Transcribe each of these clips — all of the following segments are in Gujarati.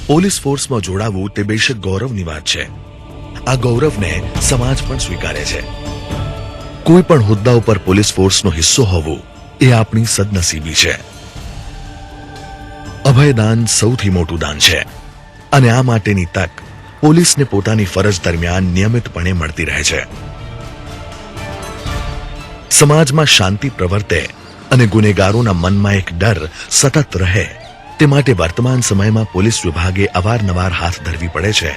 પોલીસ ફોર્સમાં જોડાવું તે બેશક ગૌરવની વાત છે. આ ગૌરવને સમાજ પણ સ્વીકારે છે. કોઈ પણ હોદ્દા ઉપર પોલીસ ફોર્સનો હિસ્સો હોવું એ આપણી સદનસીબી છે. અભયદાન સૌથી મોટું દાન છે અને આ માટેની તક પોલીસને પોતાની ફરજ દરમિયાન નિયમિતપણે મળતી રહે છે. સમાજમાં શાંતિ પ્રવર્તે અને ગુનેગારોના મનમાં એક ડર સતત રહે તે માટે વર્તમાન સમયમાં પોલીસ વિભાગે અવારનવાર હાથ ધરવી પડે છે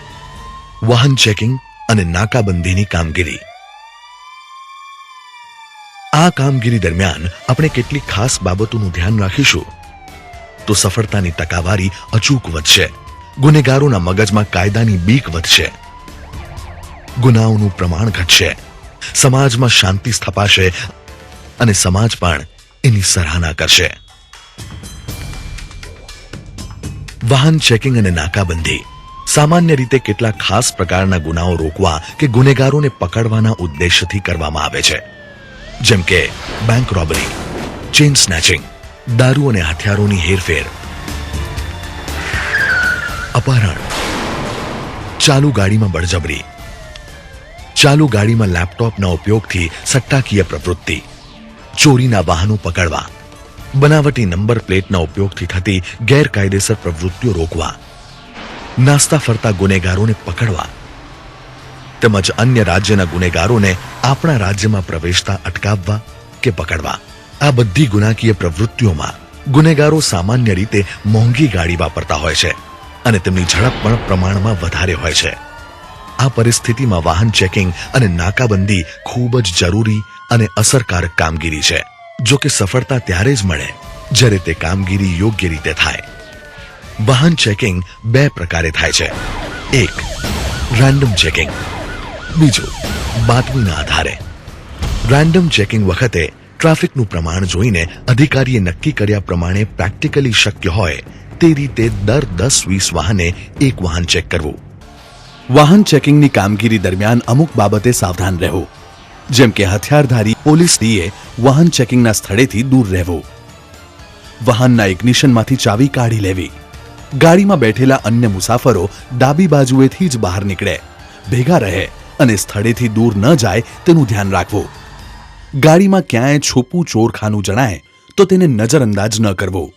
વાહન ચેકિંગ અને નાકાબંધીની કામગીરી. આ કામગીરી દરમિયાન આપણે કેટલીક ખાસ બાબતોનું ધ્યાન રાખીશું તો સફળતાની ટકાવારી અચૂક વધશે, ગુનેગારોના મગજમાં કાયદાની બીક વધશે, ગુનાઓનું પ્રમાણ ઘટશે, સમાજમાં શાંતિ સ્થપાશે અને સમાજ પણ એની સરાહના કરશે. વાહન ચેકિંગ અને નાકાબંધી સામાન્ય રીતે કેટલાક ખાસ પ્રકારના ગુનાઓ રોકવા કે ગુનેગારોને પકડવાના ઉદ્દેશ્યથી કરવામાં આવે છે, જેમ કે બેંક રોબરી, ચેઇન સ્નેચિંગ, દારૂ અને હથિયારોની હેરફેર, અપહરણ, ચાલુ ગાડીમાં બળજબરી, ચાલુ ગાડીમાં લેપટોપના ઉપયોગથી સટ્ટાકીય પ્રવૃત્તિ, ચોરીના વાહનો પકડવા, બનાવટી નંબર પ્લેટના ઉપયોગથી થતી ગેરકાયદેસર પ્રવૃત્તિઓ રોકવા, નાસ્તા ફરતા ગુનેગારોને પકડવા તેમજ અન્ય રાજ્યના ગુનેગારોને આપણા રાજ્યમાં પ્રવેશતા અટકાવવા કે પકડવા. આ બધી ગુનાકીય પ્રવૃત્તિઓમાં ગુનેગારો સામાન્ય રીતે મોંઘી ગાડી વાપરતા હોય છે અને તેમની ઝડપ પણ પ્રમાણમાં વધારે હોય છે. આ પરિસ્થિતિમાં વાહન ચેકિંગ અને નાકાબંધી ખૂબ જ જરૂરી અને અસરકારક કામગીરી છે. જો કે સફળતા ત્યારે જ મળે જ્યારે તે કામગીરી યોગ્ય રીતે થાય. વાહન ચેકિંગ બે પ્રકારે થાય છે. એક, રેન્ડમ ચેકિંગ. બીજું, બાતમીના આધારે. રેન્ડમ ચેકિંગ વખતે ટ્રાફિકનું પ્રમાણ જોઈને અધિકારીએ નક્કી કર્યા પ્રમાણે પ્રેક્ટિકલી શક્ય હોય તે રીતે દર 10-20 વાહને એક વાહન ચેક કરવું. વાહન ચેકિંગની કામગીરી દરમિયાન અમુક બાબતે સાવધાન રહેવું, જેમ કે હથિયારધારી પોલીસએ વાહન ચેકિંગના સ્થળેથી દૂર રહેવું, વાહનના ઇગ્નિશનમાંથી ચાવી કાઢી લેવી, ગાડીમાં બેઠેલા અન્ય મુસાફરો ડાબી બાજુએથી જ બહાર નીકળે, ભેગા રહે અને સ્થળેથી દૂર ન જાય તેનું ધ્યાન રાખવું. ગાડીમાં ક્યાંય છૂપું ચોરખાનું જણાય તો તેને નજરઅંદાજ ન કરવું.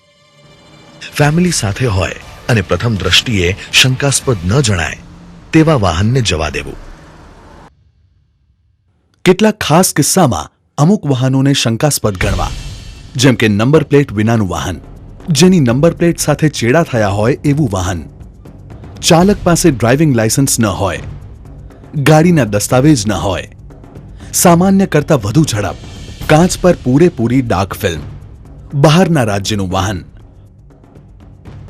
ફેમિલી સાથે હોય અને પ્રથમ દ્રષ્ટિએ શંકાસ્પદ ન જણાય તેવા વાહનને જવા દેવું. કેટલાક ખાસ કિસ્સામાં અમુક વાહનોને શંકાસ્પદ ગણવા, જેમ કે નંબર પ્લેટ વિનાનું વાહન, જેની નંબર પ્લેટ સાથે ચેડા થયા હોય એવું વાહન, ચાલક પાસે ડ્રાઇવિંગ લાયસન્સ ન હોય, ગાડીના દસ્તાવેજ ન હોય, સામાન્ય કરતા વધુ ઝડપ, કાચ પર પૂરેપૂરી ડાર્ક ફિલ્મ, બહારના રાજ્યનું વાહન.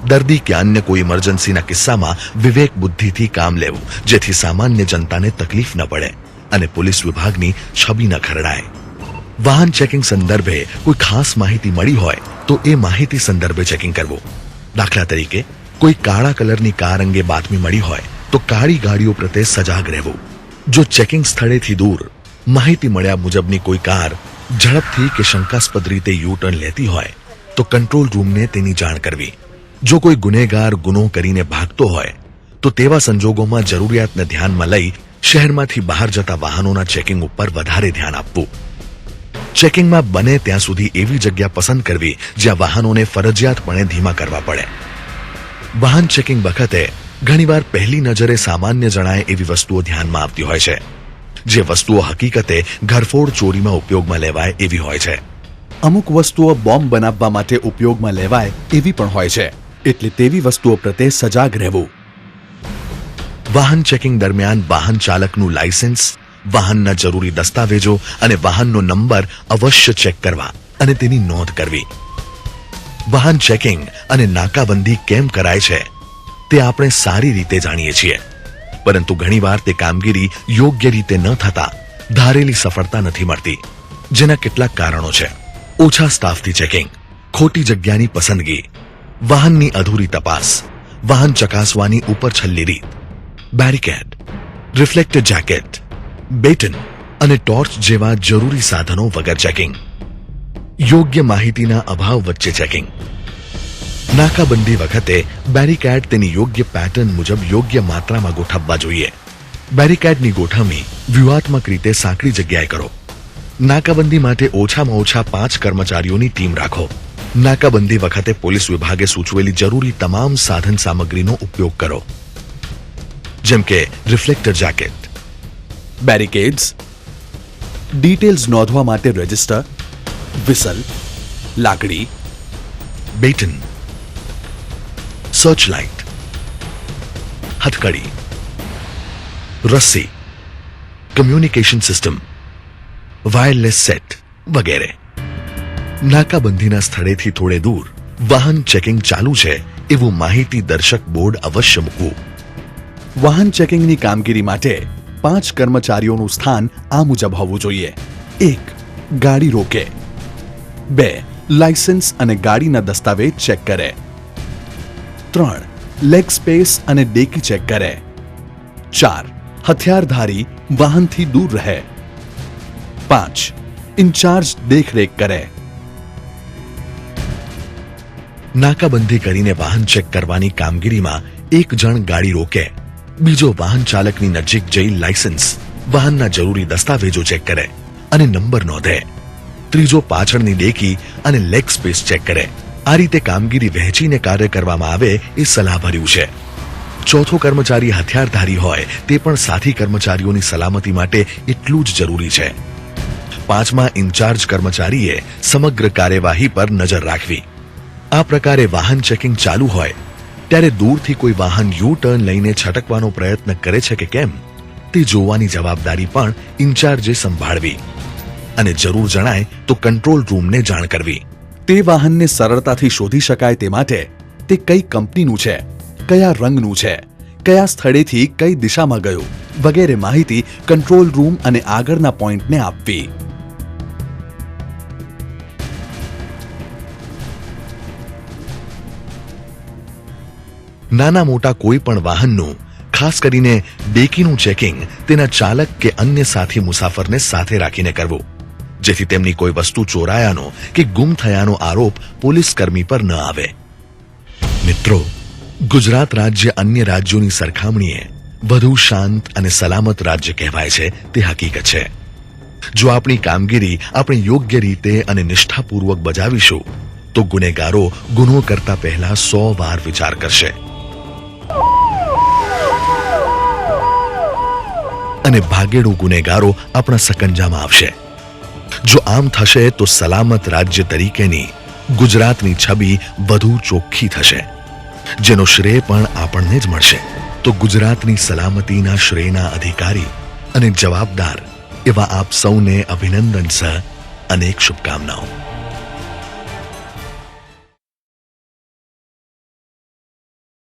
દર્દી કે અન્ય કોઈ ઇમરજન્સીના કિસ્સામાં વિવેક બુદ્ધિથી કામ લેવું, જેથી સામાન્ય જનતાને તકલીફ ન પડે અને પોલીસ વિભાગની છબી ન ખરડાય. વાહન ચેકિંગ સંદર્ભે કોઈ ખાસ માહિતી મળી હોય તો એ માહિતી સંદર્ભે ચેકિંગ કરવું. દાખલા તરીકે કોઈ કાળા કલરની કાર અંગે બાતમી મળી હોય તો કાળી ગાડીઓ પ્રત્યે સજાગ રહેવું. જો ચેકિંગ સ્થળેથી દૂર માહિતી મળ્યા મુજબની કોઈ કાર ઝડપથી કે શંકાસ્પદ રીતે યુ ટર્ન લેતી હોય તો કંટ્રોલ રૂમને તેની જાણ કરવી. જો કોઈ ગુનેગાર ગુનો કરીને ભાગતો હોય તો તેવા સંજોગોમાં જરૂરિયાતને ધ્યાનમાં લઈ શહેરમાંથી બહાર જતા વાહનોના ચેકિંગ ઉપર વધારે ધ્યાન આપવું. ચેકિંગમાં બને ત્યાં સુધી એવી જગ્યા પસંદ કરવી જ્યાં વાહનોને ફરજિયાતપણે ધીમા કરવા પડે. વાહન ચેકિંગ વખતે ઘણીવાર પહેલી નજરે સામાન્ય જણાય એવી વસ્તુઓ ધ્યાનમાં આવતી હોય છે, જે વસ્તુઓ હકીકતે ઘરફોડ ચોરીમાં ઉપયોગમાં લેવાય એવી હોય છે. અમુક વસ્તુઓ બોમ્બ બનાવવા માટે ઉપયોગમાં લેવાય એવી પણ હોય છે, એટલે તેવી વસ્તુઓ પ્રત્યે સજાગ રહેવું. વાહન ચેકિંગ દરમિયાન વાહન ચાલકનું લાયસન્સ, વાહનના જરૂરી દસ્તાવેજો અને વાહનનો નંબર અવશ્ય ચેક કરવા અને તેની નોંધ કરવી. વાહન ચેકિંગ અને નાકાબંધી કેમ કરાય છે તે આપણે સારી રીતે જાણીએ છીએ, પરંતુ ઘણીવાર તે કામગીરી યોગ્ય રીતે ન થતા ધારેલી સફળતા નથી મળતી, જેના કેટલાક કારણો છે. ઓછા સ્ટાફથી ચેકિંગ, ખોટી જગ્યાની પસંદગી, વાહનની અધૂરી તપાસ, વાહન ચકાસવાની ઉપરછલ્લી રીત, બેરિકેડ, રિફ્લેક્ટર જેકેટ, બેટન અને ટોર્ચ જેવા જરૂરી સાધનો વગર ચેકિંગ, યોગ્ય માહિતીના અભાવ વચ્ચે ચેકિંગ, નાકાબંધી વખતે બેરિકેડ તેની યોગ્ય પેટર્ન મુજબ યોગ્ય માત્રામાં ગોઠવવા જોઈએ. બેરિકેડની ગોઠવણી વ્યૂહાત્મક રીતે સાંકડી જગ્યાએ કરો. નાકાબંધી માટે ઓછામાં ઓછા 5 કર્મચારીઓની ટીમ રાખો. નાકાબંધી વખતે પોલીસ વિભાગે સૂચવેલી જરૂરી તમામ સાધન સામગ્રીનો ઉપયોગ કરો, જેમ કે રિફ્લેક્ટર જેકેટ, બેરિકેડ્સ, ડિટેલ્સ નોંધવા માટે રજિસ્ટર, વિસલ, લાકડી, બેટન, સર્ચ લાઇટ, હથકડી, રસ્સી, કમ્યુનિકેશન સિસ્ટમ, વાયરલેસ સેટ વગેરે. નાકાબંધીના સ્થળેથી થોડે દૂર વાહન ચેકિંગ ચાલુ છે એવું માહિતી દર્શક બોર્ડ અવશ્ય મૂકવું. વાહન ચેકિંગની કામગીરી માટે 5 કર્મચારીઓનું સ્થાન આ મુજબ હોવું જોઈએ. 1. ગાડી રોકે. 2. લાયસન્સ અને ગાડીના દસ્તાવેજ ચેક કરે. 3. લેગ સ્પેસ અને ડેકી ચેક કરે. 4. હથિયારધારી વાહનથી દૂર રહે. 5. ઇન્ચાર્જ દેખરેખ કરે. નાકાબંધી કરીને વાહન ચેક કરવાની કામગીરીમાં એક જણ ગાડી રોકે, બીજો વાહન ચાલકની નજીક જઈ લાયસન્સ, વાહનના જરૂરી દસ્તાવેજો ચેક કરે અને નંબર નોંધે. ત્રીજો પાછળની ડેકી અને લેગ સ્પેસ ચેક કરે. આ રીતે કામગીરી વહેંચીને કાર્ય કરવામાં આવે એ સલાહભર્યું છે. ચોથો કર્મચારી હથિયારધારી હોય તે પણ સાથી કર્મચારીઓની સલામતી માટે એટલું જ જરૂરી છે. 5મા ઇન્ચાર્જ કર્મચારીએ સમગ્ર કાર્યવાહી પર નજર રાખવી. આ પ્રકારે વાહન ચેકિંગ ચાલુ હોય ત્યારે દૂરથી કોઈ વાહન યુ ટર્ન લઈને છટકવાનો પ્રયત્ન કરે છે કે કેમ તે જોવાની જવાબદારી પણ ઇન્ચાર્જે સંભાળવી અને જરૂર જણાય તો કંટ્રોલ રૂમને જાણ કરવી. તે વાહનને સરળતાથી શોધી શકાય તે માટે તે કઈ કંપનીનું છે, કયા રંગનું છે, કયા સ્થળેથી કઈ દિશામાં ગયું વગેરે માહિતી કંટ્રોલ રૂમ અને આગળના પોઈન્ટને આપવી. નાના મોટા કોઈ પણ વાહનનું, ખાસ કરીને ડેકીનું ચેકિંગ તેના ચાલક કે અન્ય સાથી મુસાફરને સાથે રાખીને કરવું, જેથી તેમની કોઈ વસ્તુ ચોરાયાનો કે ગુમ થયાનો આરોપ પોલીસ કર્મી પર ન આવે. મિત્રો, ગુજરાત રાજ્ય અન્ય રાજ્યોની સરખામણીએ વધુ શાંત અને સલામત રાજ્ય કહેવાય છે તે હકીકત છે. જો આપણી કામગીરી આપણે યોગ્ય રીતે અને નિષ્ઠાપૂર્વક બજાવીશું તો ગુનેગારો ગુનો કરતા પહેલા 100 વાર વિચાર કરશે અને ભાગેડુ ગુનેગારો આપણા સકંજામાં આવશે. જો આમ થશે તો સલામત રાજ્ય તરીકેની ગુજરાતની છબી વધુ ચોખ્ખી થશે, જેનો શ્રેય પણ આપણને જ મળશે. તો ગુજરાતની સલામતીના શ્રેયના અધિકારી અને જવાબદાર એવા આપ સૌને અભિનંદન સહ અનેક શુભકામનાઓ.